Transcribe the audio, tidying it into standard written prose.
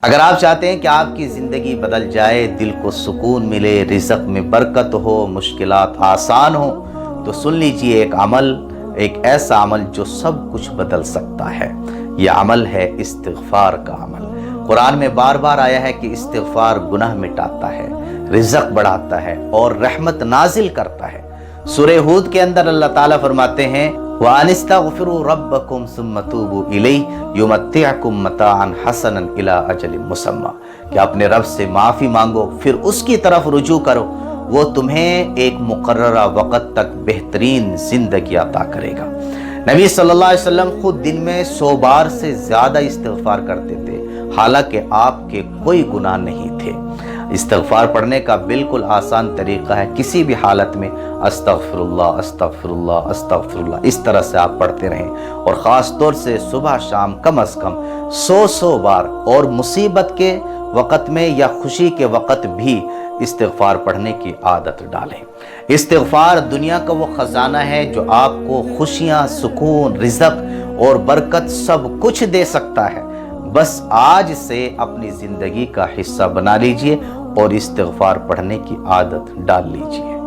اگر آپ چاہتے ہیں کہ آپ کی زندگی بدل جائے، دل کو سکون ملے، رزق میں برکت ہو، مشکلات آسان ہو، تو سن لیجئے ایک ایسا عمل جو سب کچھ بدل سکتا ہے۔ یہ عمل ہے استغفار کا عمل۔ قرآن میں بار بار آیا ہے کہ استغفار گناہ مٹاتا ہے، رزق بڑھاتا ہے اور رحمت نازل کرتا ہے۔ سورہ ہود کے اندر اللہ تعالیٰ فرماتے ہیں وَأَنِ اسْتَغْفِرُوا رَبَّكُمْ ثُمَّ تُوبُوا إِلَيْهِ يُمَتِّعْكُمْ مَتَاعًا حَسَنًا إِلَىٰ أَجَلٍ مُّسَمًّى کہ اپنے رب سے معافی مانگو، پھر اس کی طرف رجوع کرو، وہ تمہیں ایک مقررہ وقت تک بہترین زندگی عطا کرے گا۔ نبی صلی اللہ علیہ وسلم خود دن میں 100 بار سے زیادہ استغفار کرتے تھے، حالانکہ آپ کے کوئی گناہ نہیں تھے۔ استغفار پڑھنے کا بالکل آسان طریقہ ہے، کسی بھی حالت میں استغفر اللہ استغفر اللہ استغفر اللہ اس طرح سے آپ پڑھتے رہیں، اور خاص طور سے صبح شام کم از کم 100 بار، اور مصیبت کے وقت میں یا خوشی کے وقت بھی استغفار پڑھنے کی عادت ڈالیں۔ استغفار دنیا کا وہ خزانہ ہے جو آپ کو خوشیاں، سکون، رزق اور برکت سب کچھ دے سکتا ہے۔ بس آج سے اپنی زندگی کا حصہ بنا لیجئے اور استغفار پڑھنے کی عادت ڈال لیجئے۔